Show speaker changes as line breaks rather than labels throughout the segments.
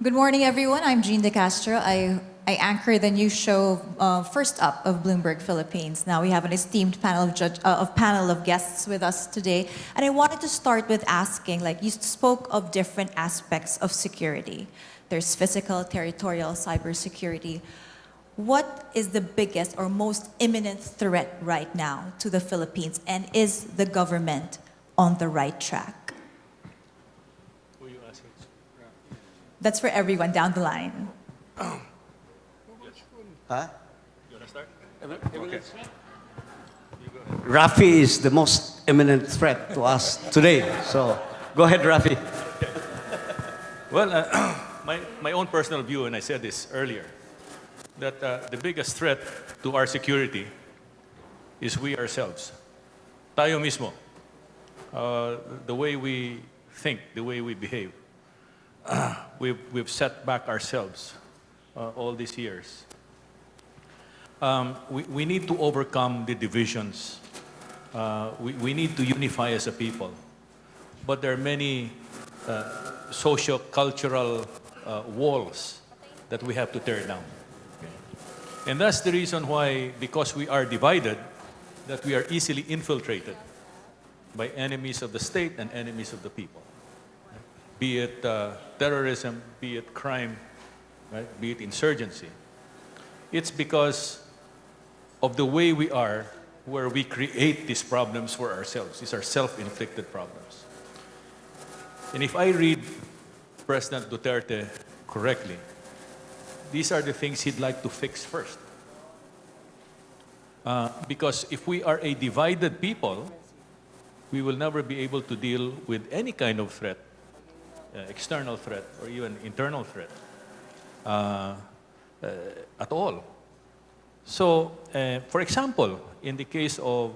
Good morning, everyone. I'm Jean De Castro. I anchor the new show First Up of Bloomberg Philippines. Now we have an esteemed panel of guests with us today, and I wanted to start with asking, like, you spoke of different aspects of security. There's physical, territorial, cybersecurity. What is the biggest or most imminent threat right now to the Philippines, and is the government on the right track?
Who are you asking?
That's for everyone down the line.
Huh?
You want to start?
Okay. Rafi is the most imminent threat to us today. So go ahead, Rafi.
Well, my own personal view, and I said this earlier, that the biggest threat to our security is we ourselves. Tayo mismo. The way we think, the way we behave. We've set back ourselves all these years. We need to overcome the divisions. We need to unify as a people. But there are many socio-cultural walls that we have to tear down. Okay. And that's the reason why, because we are divided, that we are easily infiltrated by enemies of the state and enemies of the people. Be it terrorism, be it crime, right? Be it insurgency. It's because of the way we are where we create these problems for ourselves. These are self-inflicted problems. And if I read President Duterte correctly, these are the things he'd like to fix first. Because if we are a divided people, we will never be able to deal with any kind of threat, external threat or even internal threat at all. So, for example, in the case of,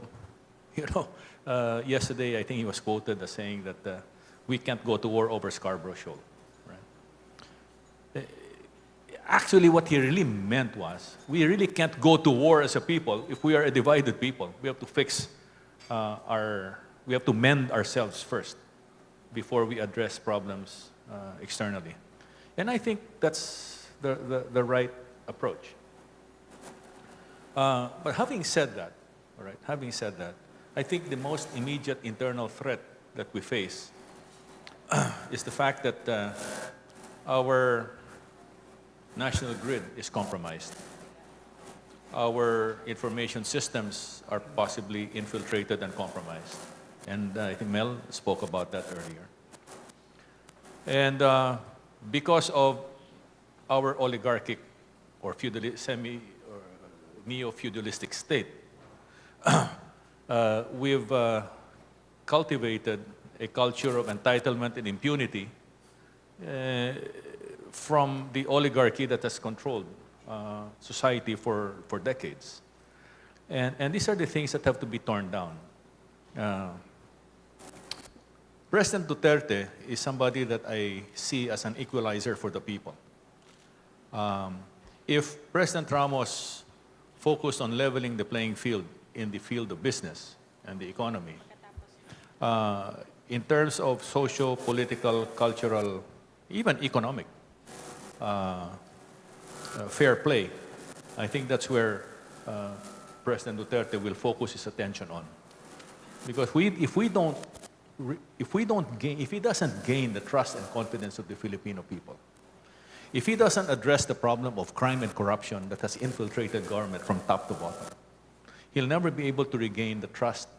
yesterday I think he was quoted as saying that we can't go to war over Scarborough Shoal. Right? Actually, what he really meant was, we really can't go to war as a people if we are a divided people. We have to fix we have to mend ourselves first before we address problems externally. And I think that's the right approach. But having said that, all right, I think the most immediate internal threat that we face is the fact that our national grid is compromised. Our information systems are possibly infiltrated and compromised. And I think Mel spoke about that earlier. And because of our oligarchic or neo-feudalistic state, we've cultivated a culture of entitlement and impunity from the oligarchy that has controlled society for decades. And these are the things that have to be torn down. President Duterte is somebody that I see as an equalizer for the people. If President Ramos focused on leveling the playing field in the field of business and the economy, in terms of social, political, cultural, even economic fair play, I think that's where President Duterte will focus his attention on. Because if he doesn't gain the trust and confidence of the Filipino people, if he doesn't address the problem of crime and corruption that has infiltrated government from top to bottom, he'll never be able to regain the trust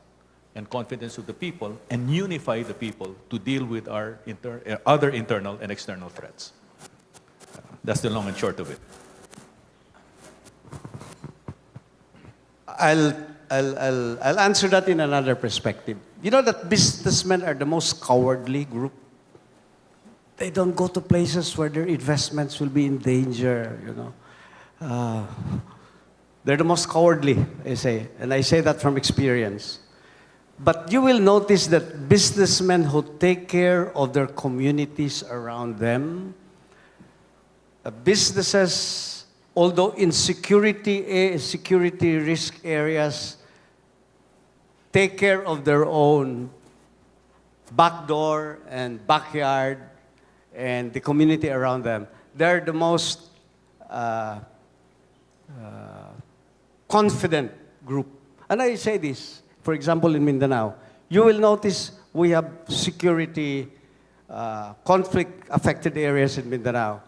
and confidence of the people and unify the people to deal with our other internal and external threats. That's the long and short of it.
I'll answer that in another perspective. You know that businessmen are the most cowardly group. They don't go to places where their investments will be in danger, they're the most cowardly, I say. And I say that from experience. But you will notice that businessmen who take care of their communities around them, businesses, although in security risk areas, take care of their own back door and backyard and the community around them, they're the most confident group. And I say this, for example, in Mindanao, you will notice we have security conflict-affected areas in Mindanao.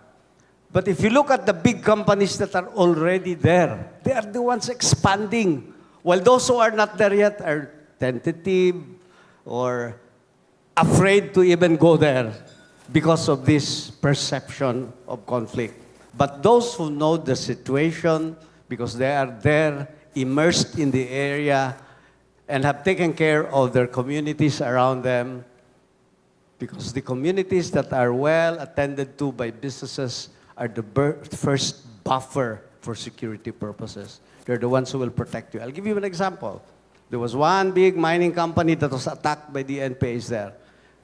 But if you look at the big companies that are already there, they are the ones expanding, while those who are not there yet are tentative or afraid to even go there because of this perception of conflict. But those who know the situation, because they are there, immersed in the area, and have taken care of their communities around them, because the communities that are well attended to by businesses are the first buffer for security purposes. They're the ones who will protect you. I'll give you an example. There was one big mining company that was attacked by the NPAs there.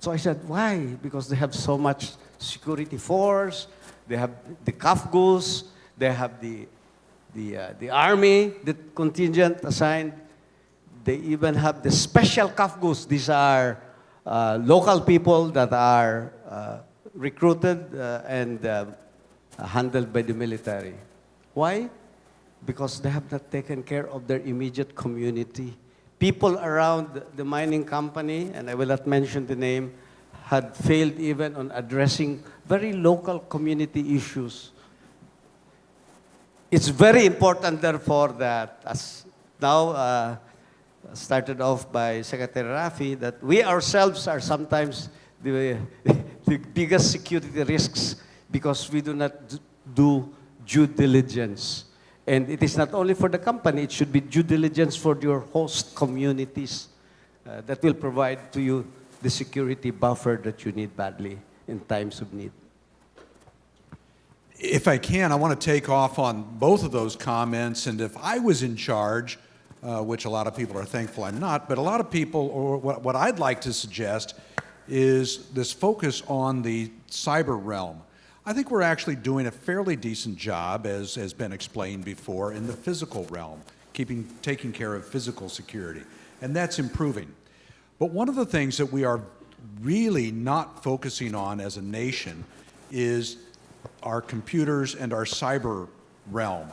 So I said, why? Because they have so much security force, they have the CAFGUs, they have the army, the contingent assigned. They even have the special CAFGUs. These are local people that are recruited and handled by the military. Why? Because they have not taken care of their immediate community. People around the mining company, and I will not mention the name, had failed even on addressing very local community issues. It's very important, therefore, that as now started off by Secretary Rafi, that we ourselves are sometimes the biggest security risks because we do not do due diligence. And it is not only for the company, it should be due diligence for your host communities that will provide to you the security buffer that you need badly in times of need.
If I can, I want to take off on both of those comments. And if I was in charge, which a lot of people are thankful I'm not, but a lot of people, or what I'd like to suggest is this focus on the cyber realm. I think we're actually doing a fairly decent job, as has been explained before, in the physical realm, taking care of physical security, and that's improving. But one of the things that we are really not focusing on as a nation is our computers and our cyber realm.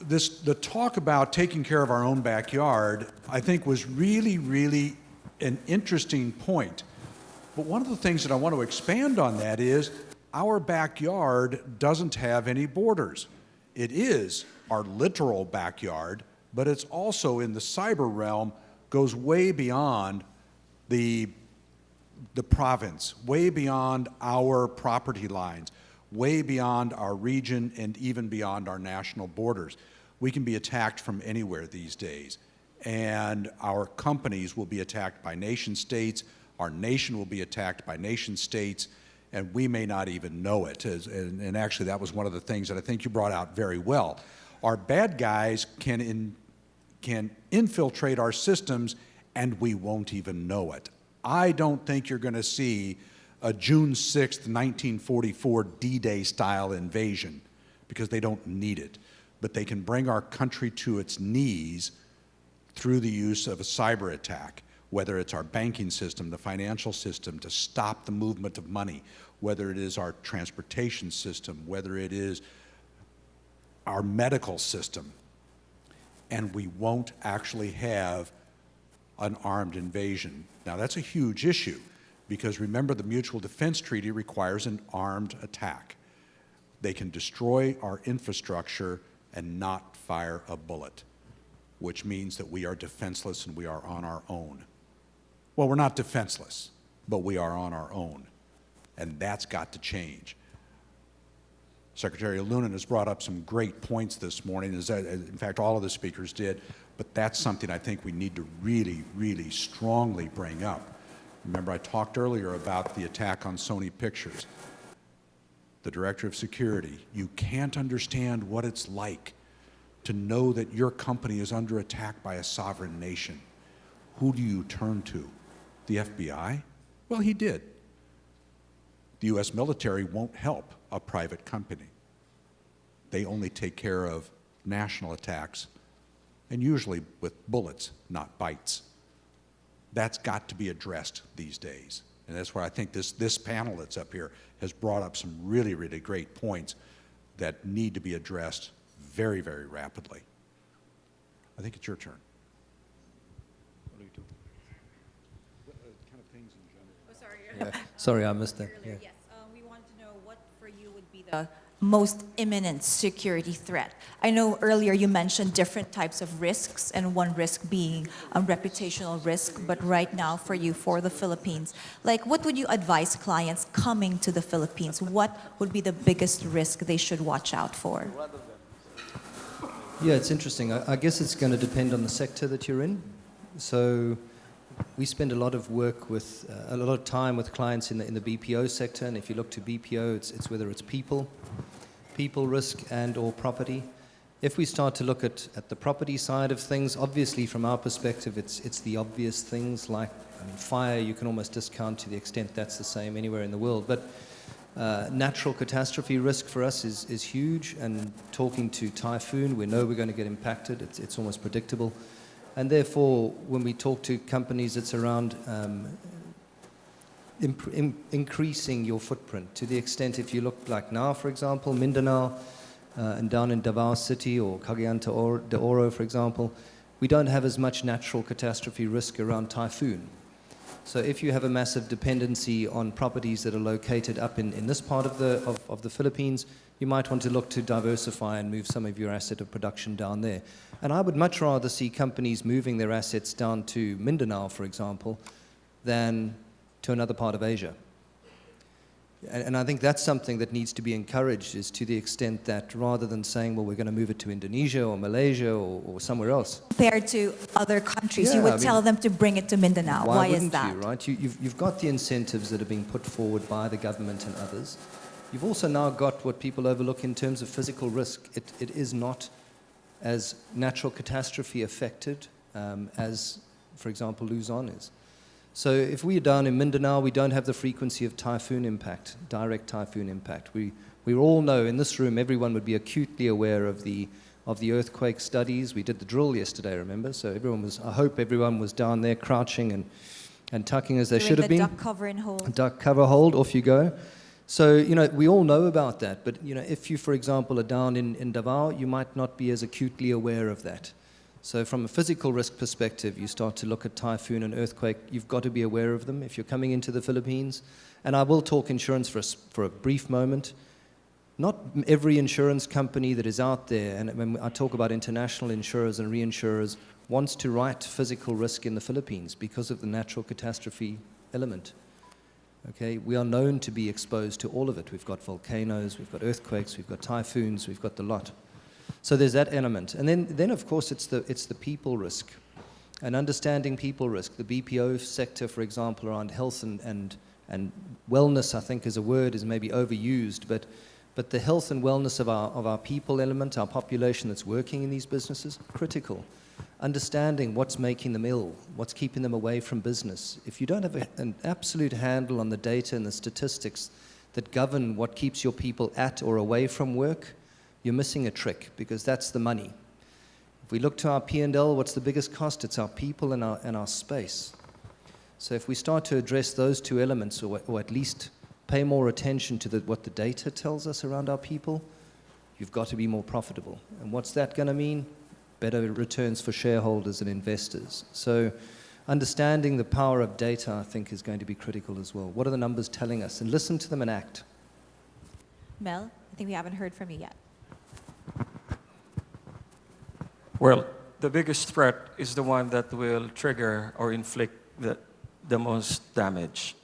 The talk about taking care of our own backyard, I think, was really, really an interesting point. But one of the things that I want to expand on that is our backyard doesn't have any borders. It is our literal backyard, but it's also in the cyber realm, goes way beyond the province, way beyond our property lines, way beyond our region, and even beyond our national borders. We can be attacked from anywhere these days, and our companies will be attacked by nation states, our nation will be attacked by nation states, and we may not even know it. And actually, that was one of the things that I think you brought out very well. Our bad guys can infiltrate our systems, and we won't even know it. I don't think you're going to see a June 6th, 1944 D-Day style invasion, because they don't need it. But they can bring our country to its knees through the use of a cyber attack, whether it's our banking system, the financial system, to stop the movement of money, whether it is our transportation system, whether it is our medical system. And we won't actually have an armed invasion. Now, that's a huge issue, because remember, the Mutual Defense Treaty requires an armed attack. They can destroy our infrastructure and not fire a bullet, which means that we are defenseless and we are on our own. Well, we're not defenseless, but we are on our own, and that's got to change. Secretary Alunan has brought up some great points this morning, in fact, all of the speakers did, but that's something I think we need to really, really strongly bring up. Remember, I talked earlier about the attack on Sony Pictures. The Director of Security, you can't understand what it's like to know that your company is under attack by a sovereign nation. Who do you turn to? The FBI? Well, he did. The U.S. military won't help a private company. They only take care of national attacks, and usually with bullets, not bites. That's got to be addressed these days, And that's why I think this panel that's up here has brought up some really, really great points that need to be addressed very, very rapidly. I think it's your turn.
Sorry, I missed that. Yeah.
Yes, we want to know what for you would be the most imminent security threat. I know earlier you mentioned different types of risks, and one risk being a reputational risk, but right now for you, for the Philippines, like what would you advise clients coming to the Philippines? What would be the biggest risk they should watch out for?
Yeah, it's interesting. I guess it's going to depend on the sector that you're in. So we spend a lot of work with, a lot of time with clients in the BPO sector, and if you look to BPO, it's whether it's people risk and or property. If we start to look at the property side of things, obviously from our perspective, it's the obvious things like, I mean, fire you can almost discount to the extent that's the same anywhere in the world. But natural catastrophe risk for us is huge, and talking to typhoon, we know we're going to get impacted. It's almost predictable. And therefore, when we talk to companies, it's around increasing your footprint to the extent, if you look like now, for example, Mindanao and down in Davao City or Cagayan de Oro, for example, we don't have as much natural catastrophe risk around typhoon. So if you have a massive dependency on properties that are located up in this part of the Philippines, you might want to look to diversify and move some of your asset of production down there. And I would much rather see companies moving their assets down to Mindanao, for example, than to another part of Asia. And I think that's something that needs to be encouraged, is to the extent that rather than saying, well, we're going to move it to Indonesia or Malaysia or somewhere else.
Compared to other countries,
Yeah,
you would
I mean,
tell them to bring it to Mindanao. Why is
wouldn't
that?
you, right? You've got the incentives that are being put forward by the government and others. You've also now got what people overlook in terms of physical risk. It is not as natural catastrophe affected as, for example, Luzon is. So if we're down in Mindanao, we don't have the frequency of typhoon impact, direct typhoon impact. We all know in this room, everyone would be acutely aware of the earthquake studies. We did the drill yesterday, remember? So I hope everyone was down there crouching and tucking as they should have been.
Duck cover and hold.
Duck cover hold, off you go. So, you know, we all know about that. But, you know, if you, for example, are down in Davao, you might not be as acutely aware of that. So from a physical risk perspective, you start to look at typhoon and earthquake, you've got to be aware of them if you're coming into the Philippines. And I will talk insurance for a brief moment. Not every insurance company that is out there, and when I talk about international insurers and reinsurers, wants to write physical risk in the Philippines because of the natural catastrophe element. Okay, we are known to be exposed to all of it. We've got volcanoes, we've got earthquakes, we've got typhoons, we've got the lot. So there's that element. And then of course, it's the people risk. And understanding people risk. The BPO sector, for example, around health and wellness, I think is a word, is maybe overused, but the health and wellness of our people element, our population that's working in these businesses, critical. Understanding what's making them ill, what's keeping them away from business. If you don't have an absolute handle on the data and the statistics that govern what keeps your people at or away from work, you're missing a trick, because that's the money. If we look to our P&L, what's the biggest cost? It's our people and our space. So if we start to address those two elements, or at least pay more attention to what the data tells us around our people, you've got to be more profitable. And what's that going to mean? Better returns for shareholders and investors. So understanding the power of data, I think, is going to be critical as well. What are the numbers telling us? And listen to them and act.
Mel, I think we haven't heard from you yet.
Well, the biggest threat is the one that will trigger or inflict the most damage.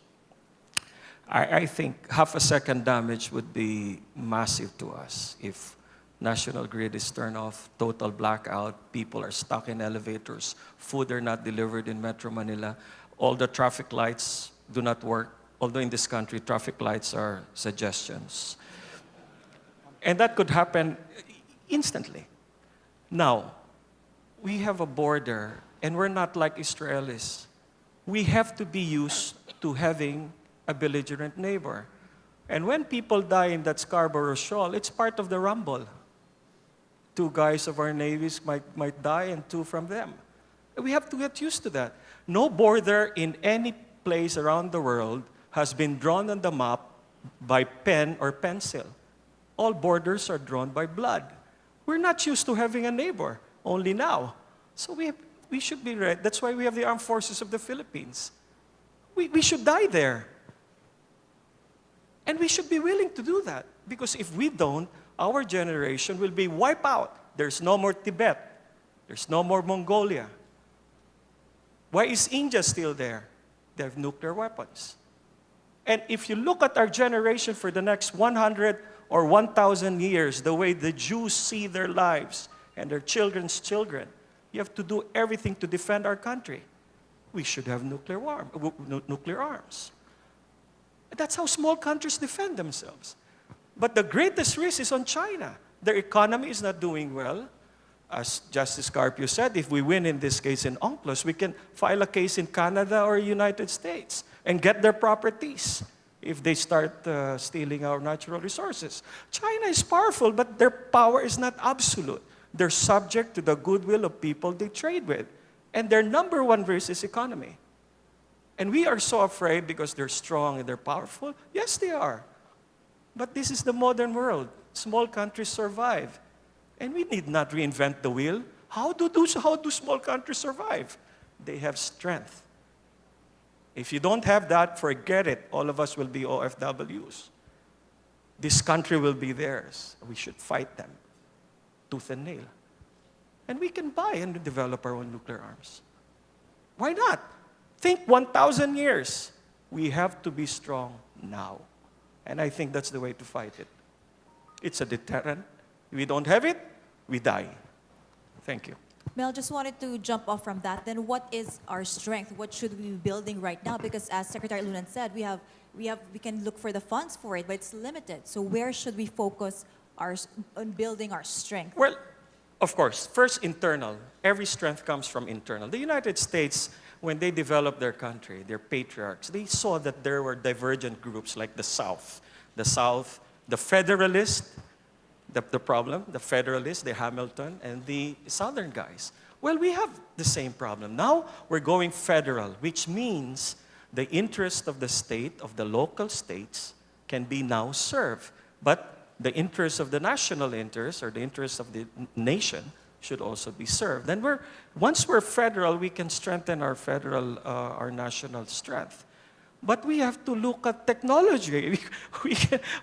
I think half a second damage would be massive to us if national grid is turned off, total blackout, people are stuck in elevators, food are not delivered in Metro Manila, all the traffic lights do not work, although in this country traffic lights are suggestions. And that could happen instantly. Now, we have a border, and we're not like Israelis. We have to be used to having a belligerent neighbor. And when people die in that Scarborough Shoal, it's part of the rumble. 2 guys of our navies might die, and 2 from them. We have to get used to that. No border in any place around the world has been drawn on the map by pen or pencil. All borders are drawn by blood. We're not used to having a neighbor, only now. So we should be ready. That's why we have the Armed Forces of the Philippines. We should die there. And we should be willing to do that. Because if we don't, our generation will be wiped out. There's no more Tibet. There's no more Mongolia. Why is India still there? They have nuclear weapons. And if you look at our generation for the next 100 or 1,000 years, the way the Jews see their lives and their children's children, you have to do everything to defend our country. We should have nuclear arms. That's how small countries defend themselves. But the greatest risk is on China. Their economy is not doing well. As Justice Carpio said, if we win in this case in UNCLOS, we can file a case in Canada or United States and get their properties if they start stealing our natural resources. China is powerful, but their power is not absolute. They're subject to the goodwill of people they trade with. And their number one risk is economy. And we are so afraid because they're strong and they're powerful. Yes, they are. But this is the modern world. Small countries survive. And we need not reinvent the wheel. How do small countries survive? They have strength. If you don't have that, forget it. All of us will be OFWs. This country will be theirs. We should fight them, tooth and nail. And we can buy and develop our own nuclear arms. Why not? Think 1,000 years. We have to be strong now. And I think that's the way to fight it. It's a deterrent. If we don't have it, we die. Thank you.
Mel, just wanted to jump off from that. Then what is our strength? What should we be building right now? Because as Secretary Alunan said, we can look for the funds for it, but it's limited. So where should we focus on building our strength?
Well, of course, first internal. Every strength comes from internal. The United States, when they developed their country, their patriarchs, they saw that there were divergent groups like the South. The South, the Federalist, the problem, the Federalists, the Hamilton, and the Southern guys. Well, we have the same problem. Now we're going federal, which means the interest of the state, of the local states, can be now served. But the interest of the national interest, or the interest of the nation, should also be served. Then once we're federal, we can strengthen our our national strength. But we have to look at technology.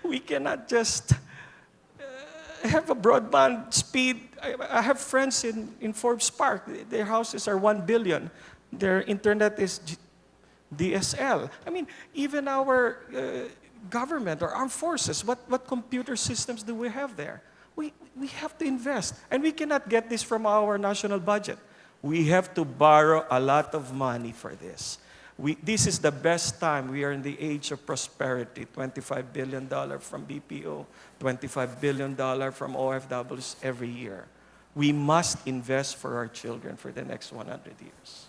We cannot just have a broadband speed. I have friends in Forbes Park. Their houses are 1 billion. Their internet is DSL. I mean, even our government or armed forces, what computer systems do we have there? We have to invest. And we cannot get this from our national budget. We have to borrow a lot of money for this. This is the best time. We are in the age of prosperity. $25 billion from BPO, $25 billion from OFWs every year. We must invest for our children for the next 100 years.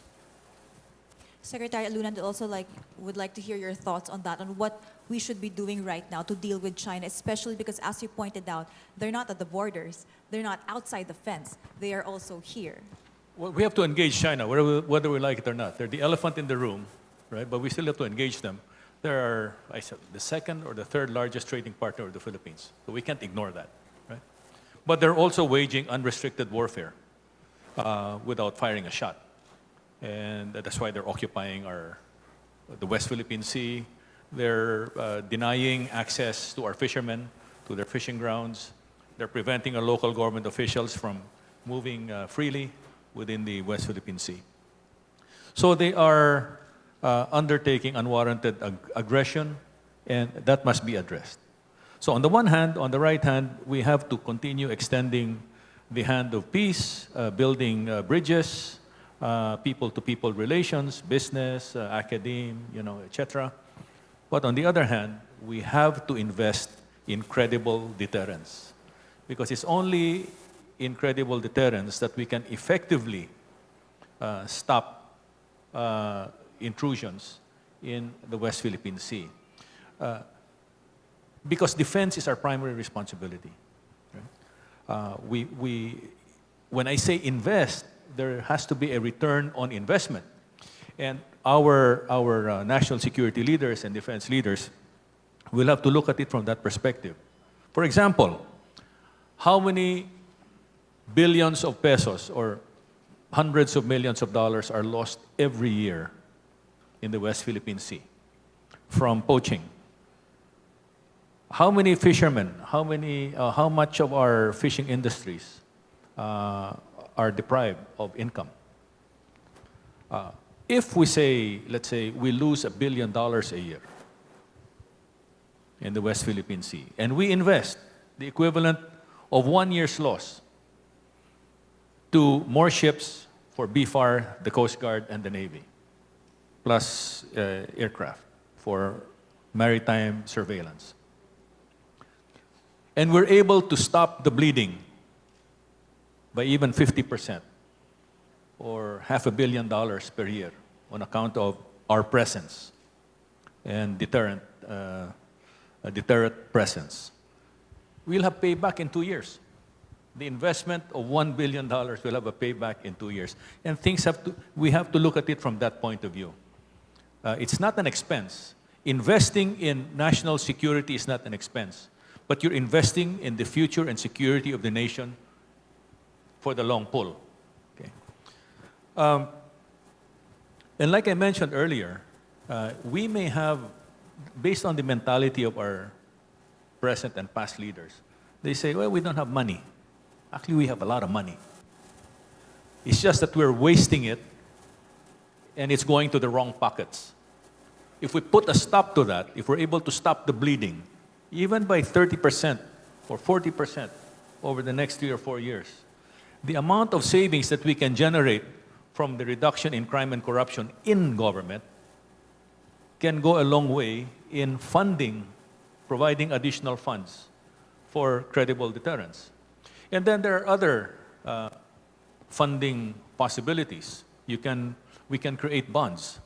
Secretary Alunan would like to hear your thoughts on that, on what we should be doing right now to deal with China, especially because, as you pointed out, they're not at the borders. They're not outside the fence. They are also here.
Well, we have to engage China, whether we like it or not. They're the elephant in the room, right? But we still have to engage them. They are, I said, the second or the third largest trading partner of the Philippines. So we can't ignore that, right? But they're also waging unrestricted warfare without firing a shot. And that's why they're occupying the West Philippine Sea. They're denying access to our fishermen, to their fishing grounds. They're preventing our local government officials from moving freely within the West Philippine Sea. So they are undertaking unwarranted aggression, and that must be addressed. So on the one hand, on the right hand, we have to continue extending the hand of peace, building bridges, people-to-people relations, business, academe, etc. But on the other hand, we have to invest in credible deterrence, because it's only in credible deterrence that we can effectively stop intrusions in the West Philippine Sea. Because defense is our primary responsibility. Right? When I say invest, there has to be a return on investment. And our national security leaders and defense leaders will have to look at it from that perspective. For example, how many billions of pesos or hundreds of millions of dollars are lost every year in the West Philippine Sea from poaching? How many fishermen, how much of our fishing industries are deprived of income? If we say, let's say, we lose $1 billion a year in the West Philippine Sea, and we invest the equivalent of 1 year's loss to more ships for BFAR, the Coast Guard, and the Navy, plus aircraft for maritime surveillance. And we're able to stop the bleeding by even 50%, or $500 million per year on account of our presence and deterrent presence. We'll have payback in 2 years. The investment of $1 billion will have a payback in 2 years. And we have to look at it from that point of view. It's not an expense. Investing in national security is not an expense, but you're investing in the future and security of the nation for the long pull. Okay. And like I mentioned earlier, we may have, based on the mentality of our present and past leaders, they say, well, we don't have money. Actually, we have a lot of money. It's just that we're wasting it and it's going to the wrong pockets. If we put a stop to that, if we're able to stop the bleeding, even by 30% or 40% over the next 3 or 4 years, the amount of savings that we can generate from the reduction in crime and corruption in government can go a long way in funding, providing additional funds for credible deterrence. And then there are other funding possibilities. We can create bonds.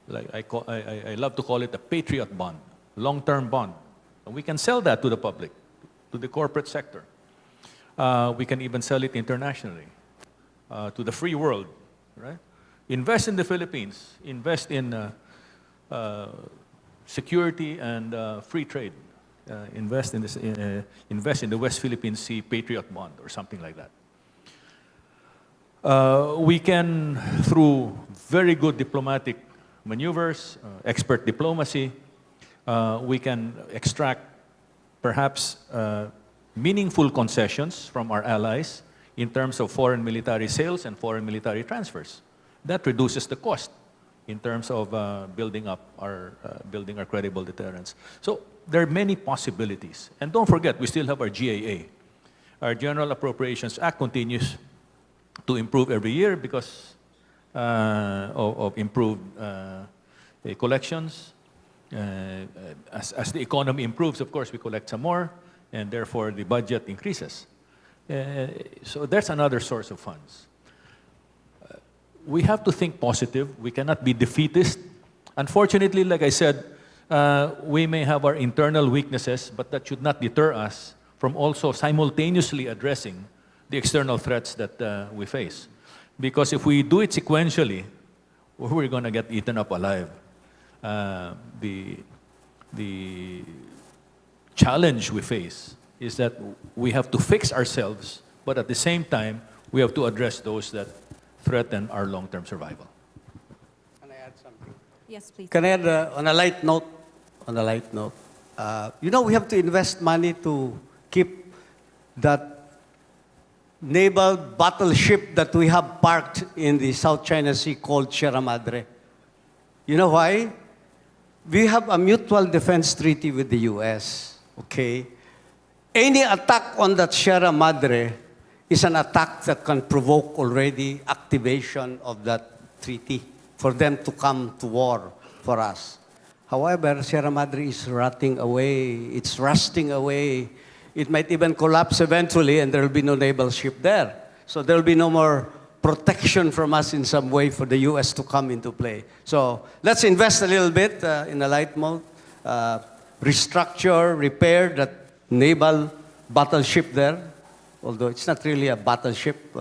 Like I love to call it a patriot bond, long-term bond. And we can sell that to the public, to the corporate sector. We can even sell it internationally, to the free world, right? Invest in the Philippines. Invest in security and free trade. Invest in the West Philippine Sea Patriot Bond or something like that. We can, through very good diplomatic maneuvers, expert diplomacy, we can extract perhaps meaningful concessions from our allies in terms of foreign military sales and foreign military transfers. That reduces the cost in terms of building our credible deterrence. So there are many possibilities. And don't forget, we still have our GAA. Our General Appropriations Act continues to improve every year because of improved collections. As the economy improves, of course, we collect some more, and therefore the budget increases. So that's another source of funds. We have to think positive. We cannot be defeatist. Unfortunately, like I said, we may have our internal weaknesses, but that should not deter us from also simultaneously addressing the external threats that we face. Because if we do it sequentially, we're going to get eaten up alive. The challenge we face is that we have to fix ourselves, but at the same time, we have to address those that threaten our long-term survival.
Can I add something?
Yes, please.
Can I add on a light note? We have to invest money to keep that naval battleship that we have parked in the South China Sea called Sierra Madre. You know why? We have a mutual defense treaty with the U.S., okay? Any attack on that Sierra Madre is an attack that can provoke already activation of that treaty for them to come to war for us. However, Sierra Madre is rotting away. It's rusting away. It might even collapse eventually, and there will be no naval ship there. So there will be no more protection from us in some way for the U.S. to come into play. So let's invest a little bit in a light mode, restructure, repair that naval battleship there. Although it's not really a battleship,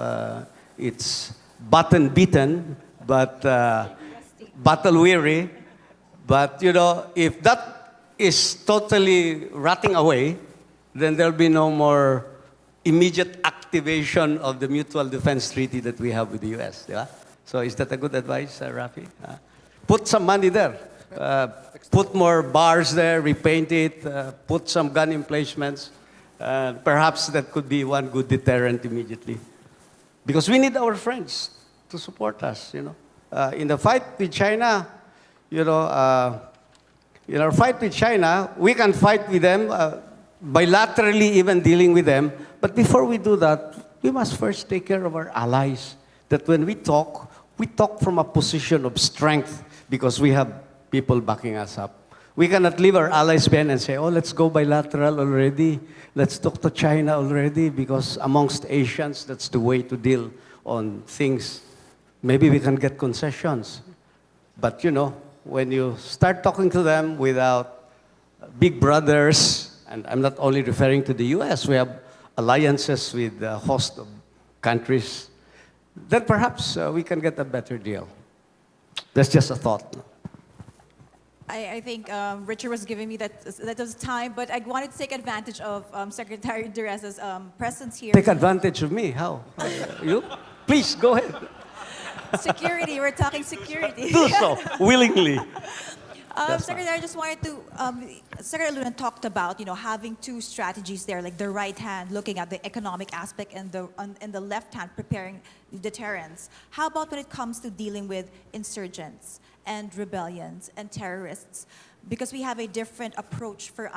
it's button beaten, but battle weary. But, if that is totally rotting away, then there'll be no more immediate activation of the mutual defense treaty that we have with the U.S. Yeah? So is that a good advice, Rafi? Put some money there. Put more bars there, repaint it, put some gun emplacements. Perhaps that could be one good deterrent immediately. Because we need our friends to support us, In the fight with China, in our fight with China, we can fight with them, bilaterally even dealing with them. But before we do that, we must first take care of our allies. That when we talk from a position of strength because we have people backing us up. We cannot leave our allies behind and say, oh, let's go bilateral already. Let's talk to China already because amongst Asians, that's the way to deal on things. Maybe we can get concessions. But, when you start talking to them without big brothers, and I'm not only referring to the U.S., we have alliances with a host of countries, then perhaps we can get a better deal. That's just a thought.
I think Richard was giving me that was time, but I wanted to take advantage of Secretary Dureza's presence here.
Take advantage of me? How? You? Please, go ahead.
Security, we're talking security.
Do so, willingly.
Secretary, I just wanted to, Secretary Alunan talked about, having two strategies there, like the right hand looking at the economic aspect and the left hand preparing deterrence. How about when it comes to dealing with insurgents and rebellions and terrorists? Because we have a different approach for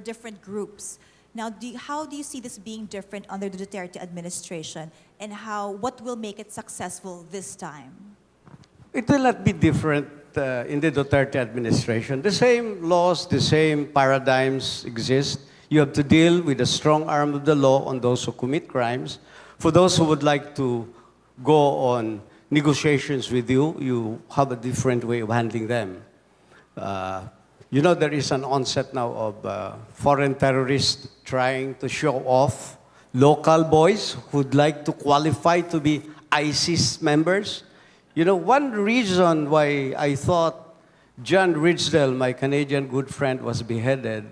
different groups. Now, how do you see this being different under the Duterte administration, and what will make it successful this time?
It will not be different in the Duterte administration. The same laws, the same paradigms exist. You have to deal with the strong arm of the law on those who commit crimes. For those who would like to go on negotiations with you, you have a different way of handling them. There is an onset now of foreign terrorists trying to show off local boys who'd like to qualify to be ISIS members. One reason why I thought John Ridgdale, my Canadian good friend, was beheaded,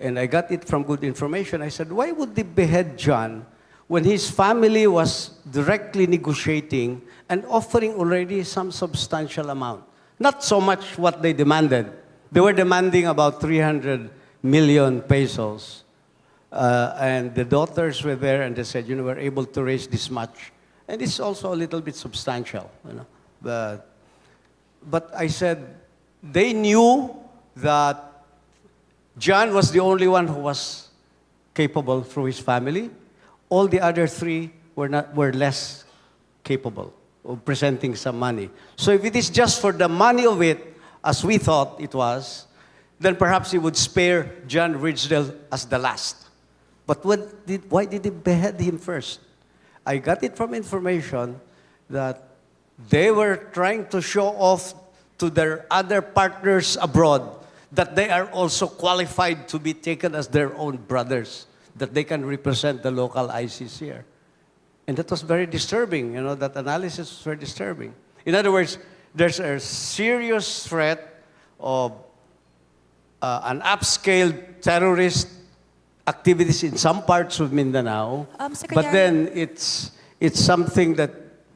and I got it from good information, I said, why would they behead John when his family was directly negotiating and offering already some substantial amount? Not so much what they demanded. They were demanding about 300 million pesos. And the daughters were there and they said, we're able to raise this much. And it's also a little bit substantial, But I said, they knew that John was the only one who was capable through his family. All the other three were less capable of presenting some money. So if it is just for the money of it, as we thought it was, then perhaps he would spare John Ridgdale as the last. But why did he behead him first? I got it from information that they were trying to show off to their other partners abroad that they are also qualified to be taken as their own brothers, that they can represent the local ISIS here. And that was very disturbing, that analysis was very disturbing. In other words, there's a serious threat of an upscale terrorist activities in some parts of Mindanao, but then it's something that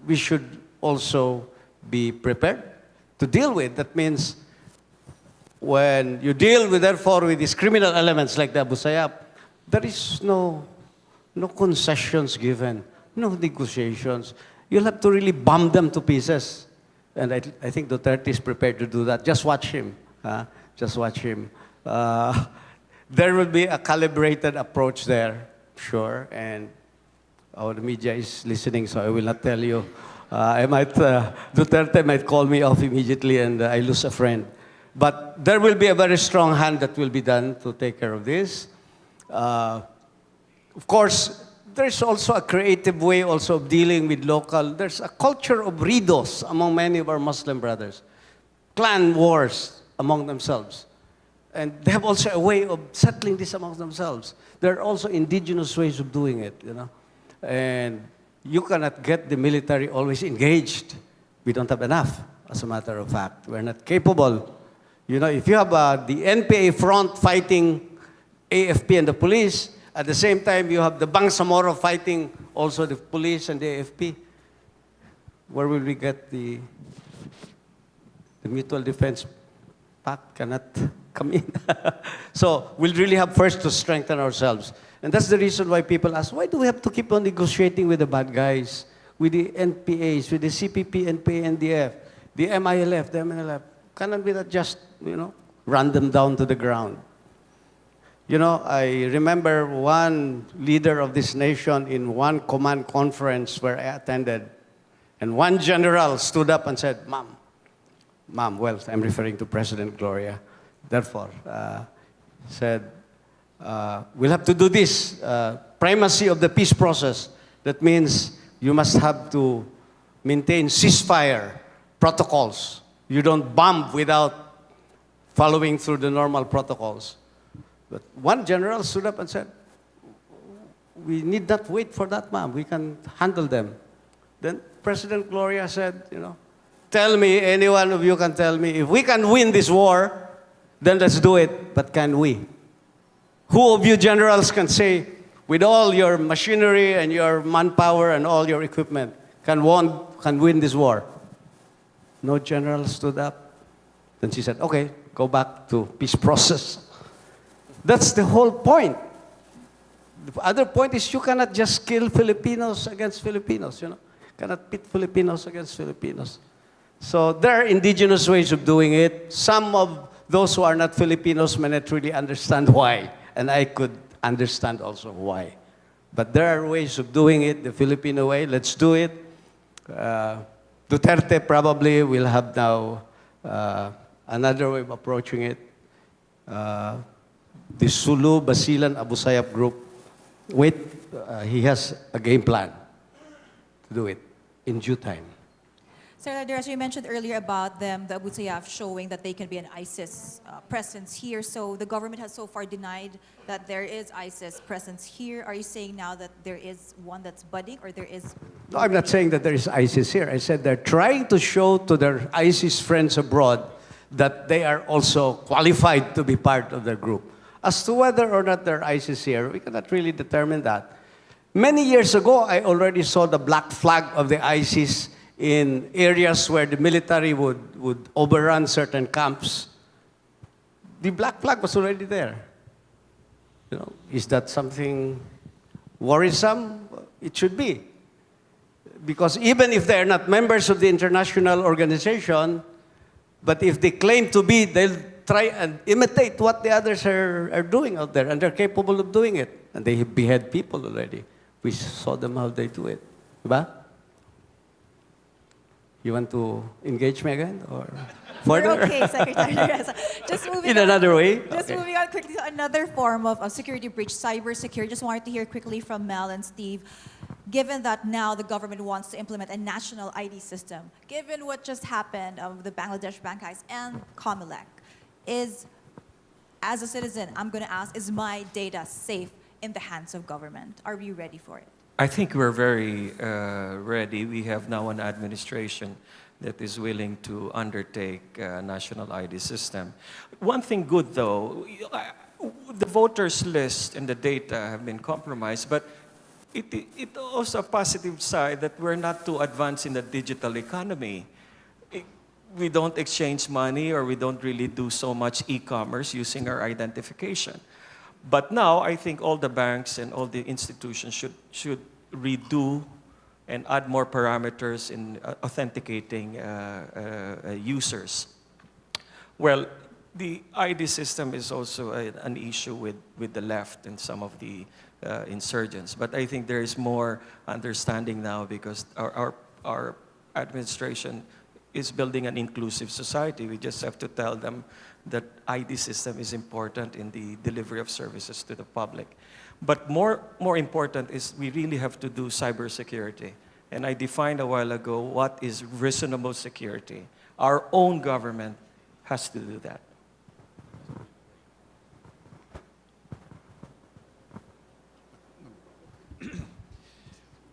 we should also be prepared to deal with. That means when you deal with, therefore, with these criminal elements like the Abu Sayyaf, there is no concessions given, no negotiations. You'll have to really bomb them to pieces. And I think Duterte is prepared to do that. Just watch him. Just watch him. There will be a calibrated approach there, sure. And our media is listening, so I will not tell you. Duterte might call me off immediately and I lose a friend. But there will be a very strong hand that will be done to take care of this. Of course, there's also a creative way also of dealing with local. There's a culture of ridos among many of our Muslim brothers. Clan wars among themselves. And they have also a way of settling this among themselves. There are also indigenous ways of doing it, And you cannot get the military always engaged. We don't have enough. as a matter of fact. We're not capable. You know, if you have the NPA front fighting AFP and the police, at the same time you have the Bangsamoro fighting also the police and the AFP, where will we get the mutual defense pact cannot come in. So we'll really have first to strengthen ourselves. And that's the reason why people ask, why do we have to keep on negotiating with the bad guys, with the NPAs, with the CPP, NPA, NDF, the MILF, the MNLF? Cannot we not just, you know, run them down to the ground? You know, I remember one leader of this nation in one command conference where I attended, and one general stood up and said, Ma'am, well, I'm referring to President Gloria, therefore, said, we'll have to do this, primacy of the peace process. That means you must have to maintain ceasefire protocols. You don't bomb without following through the normal protocols. But one general stood up and said, we need not wait for that, ma'am. We can handle them. Then President Gloria said, you know, tell me, any one of you can tell me, if we can win this war, then let's do it. But can we? Who of you generals can say, with all your machinery and your manpower and all your equipment, can win this war? No general stood up. Then she said, okay, go back to peace process. That's the whole point. The other point is you cannot just kill Filipinos against Filipinos, you know. Cannot pit Filipinos against Filipinos. So there are indigenous ways of doing it. Some of those who are not Filipinos may not really understand why. And I could understand also why. But there are ways of doing it the Filipino way. Let's do it. Duterte probably will have now another way of approaching it. The Sulu, Basilan, Abu Sayyaf group, he has a game plan to do it in due time.
Senator, as you mentioned earlier about them, the Abu Sayyaf showing that they can be an ISIS presence here. So the government has so far denied that there is ISIS presence here. Are you saying now that there is one that's budding, or there is?
No, I'm not saying that there is ISIS here. I said they're trying to show to their ISIS friends abroad that they are also qualified to be part of their group. As to whether or not they're ISIS here, we cannot really determine that. Many years ago, I already saw the black flag of the ISIS in areas where the military would overrun certain camps. The black flag was already there. You know, is that something worrisome? It should be. Because even if they're not members of the international organization, but if they claim to be, they'll try and imitate what the others are doing out there, and they're capable of doing it. And they behead people already. We saw them how they do it. Diba? You want to engage me again? Or further?
We're okay, Secretary Dureza. Just moving
In
on,
another way?
Just
Okay.
moving on quickly to another form of security breach, cybersecurity. Just wanted to hear quickly from Mel and Steve. Given that now the government wants to implement a national ID system, given what just happened of the Bangladesh bank heist and COMELEC, as a citizen, I'm going to ask, is my data safe in the hands of government? Are we ready for it?
I think we're very ready. We have now an administration that is willing to undertake a national ID system. One thing good, though, the voters list and the data have been compromised, but it also a positive side that we're not too advanced in the digital economy. We don't exchange money, or we don't really do so much e-commerce using our identification. But now I think all the banks and all the institutions should redo and add more parameters in authenticating users. Well, the ID system is also an issue with the left and some of the insurgents. But I think there is more understanding now because our administration is building an inclusive society. We just have to tell them that ID system is important in the delivery of services to the public. But more important is we really have to do cybersecurity. And I defined a while ago what is reasonable security. Our own government has to do that.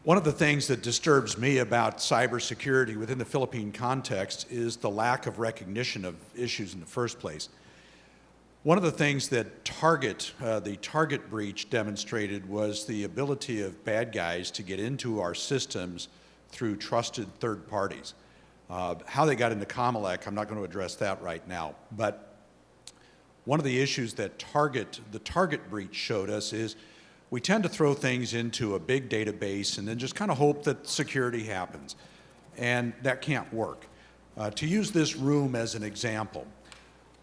One of the things that disturbs me about cybersecurity within the Philippine context is the lack of recognition of issues in the first place. One of the things that the Target breach demonstrated was the ability of bad guys to get into our systems through trusted third parties. How they got into Comelec, I'm not going to address that right now, but one of the issues that the Target breach showed us is we tend to throw things into a big database and then just kind of hope that security happens. And that can't work. To use this room as an example,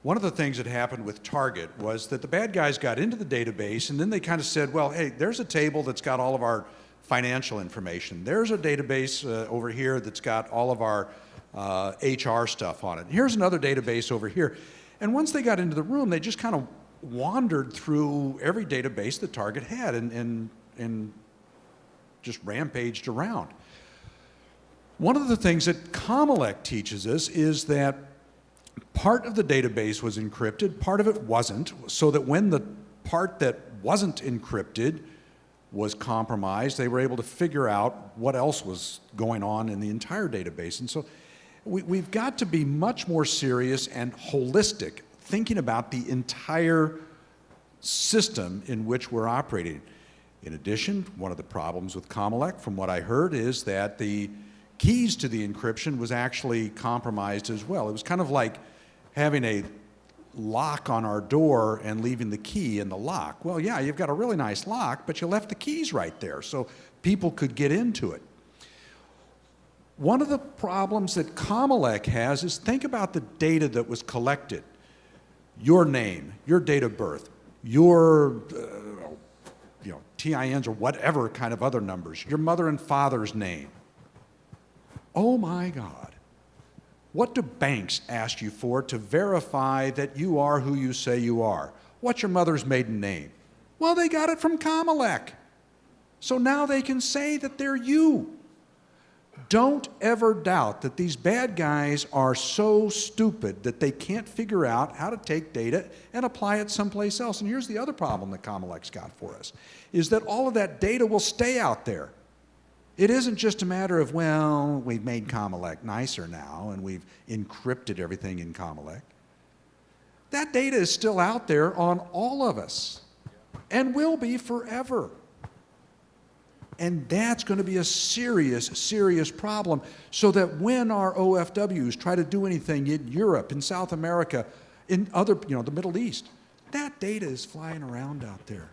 one of the things that happened with Target was that the bad guys got into the database and then they kind of said, well, hey, there's a table that's got all of our financial information. There's a database over here that's got all of our HR stuff on it. Here's another database over here. And once they got into the room, they just kind of wandered through every database that Target had and just rampaged around. One of the things that Comelec teaches us is that part of the database was encrypted, part of it wasn't, so that when the part that wasn't encrypted was compromised, they were able to figure out what else was going on in the entire database. And so we've got to be much more serious and holistic, thinking about the entire system in which we're operating. In addition, one of the problems with Comelec, from what I heard, is that the keys to the encryption was actually compromised as well. It was kind of like having a lock on our door and leaving the key in the lock. Well, yeah, you've got a really nice lock, but you left the keys right there so people could get into it. One of the problems that Comelec has is think about the data that was collected. Your name, your date of birth, your TINs or whatever kind of other numbers, your mother and father's name. Oh my God. What do banks ask you for to verify that you are who you say you are? What's your mother's maiden name? Well, they got it from Comelec. So now they can say that they're you. Don't ever doubt that these bad guys are so stupid that they can't figure out how to take data and apply it someplace else. And here's the other problem that Comelec's got for us, is that all of that data will stay out there. It isn't just a matter of, well, we've made Comelec nicer now and we've encrypted everything in Comelec. That data is still out there on all of us and will be forever. And that's going to be a serious, serious problem, so that when our OFWs try to do anything in Europe, in South America, in other, the Middle East, that data is flying around out there.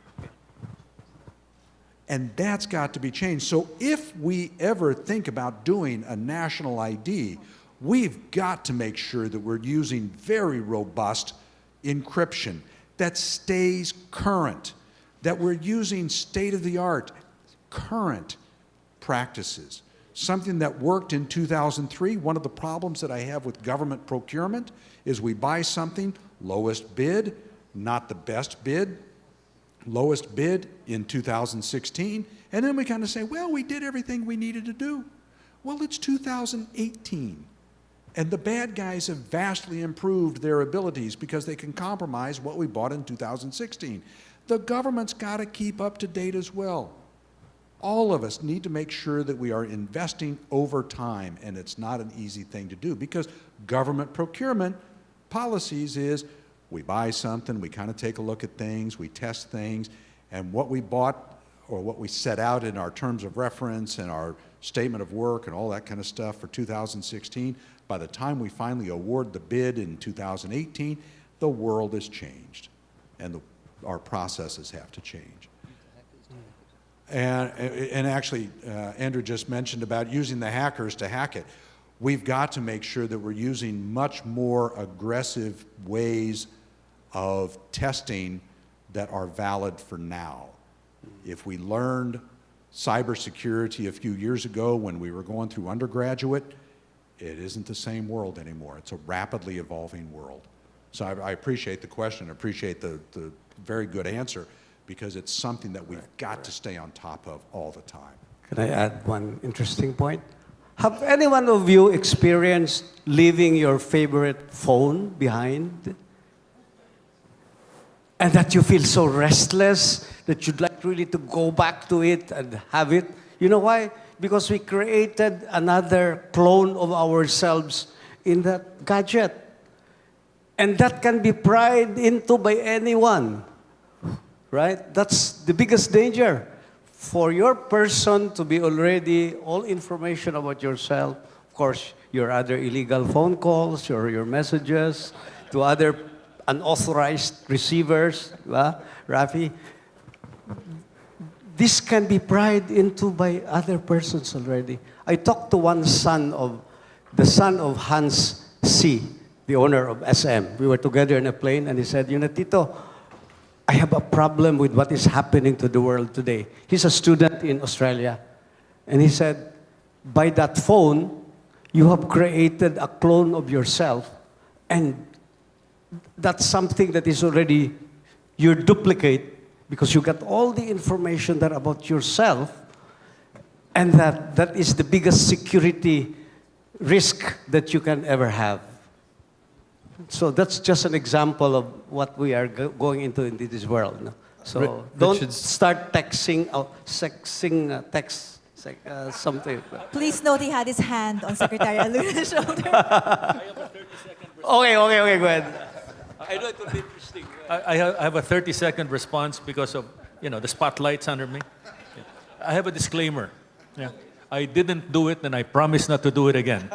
And that's got to be changed. So if we ever think about doing a national ID, we've got to make sure that we're using very robust encryption that stays current, that we're using state-of-the-art, current practices. Something that worked in 2003, one of the problems that I have with government procurement is we buy something, lowest bid, not the best bid, lowest bid in 2016, and then we kind of say, well, we did everything we needed to do. Well, it's 2018, and the bad guys have vastly improved their abilities because they can compromise what we bought in 2016. The government's got to keep up to date as well. All of us need to make sure that we are investing over time, and it's not an easy thing to do because government procurement policies is we buy something, we kind of take a look at things, we test things, and what we bought or what we set out in our terms of reference and our statement of work and all that kind of stuff for 2016, by the time we finally award the bid in 2018, the world has changed and our processes have to change. And actually, Andrew just mentioned about using the hackers to hack it. We've got to make sure that we're using much more aggressive ways of testing that are valid for now. If we learned cybersecurity a few years ago when we were going through undergraduate, it isn't the same world anymore. It's a rapidly evolving world. So I appreciate the question, I appreciate the very good answer, because it's something that we've got to stay on top of all the time.
Can I add one interesting point? Have any one of you experienced leaving your favorite phone behind? And that you feel so restless that you'd like really to go back to it and have it? You know why? Because we created another clone of ourselves in that gadget. And that can be pried into by anyone. Right? That's the biggest danger. For your person to be already all information about yourself, of course, your other illegal phone calls, your messages to other unauthorized receivers, Rafi, this can be pried into by other persons already. I talked to the son of Hans C., the owner of SM. We were together in a plane, and he said, Tito, I have a problem with what is happening to the world today. He's a student in Australia. And he said, by that phone, you have created a clone of yourself, and that's something that is already your duplicate, because you got all the information there about yourself, and that is the biggest security risk that you can ever have. So that's just an example of what we are going into in this world. No? So don't
Richard's-
start texting, something.
Please note he had his hand on Secretary Alunan's shoulder.
Okay, go ahead. I know it will be interesting.
I have a 30-second response because of, the spotlights under me. Yeah. I have a disclaimer. Yeah. I didn't do it, and I promise not to do it again.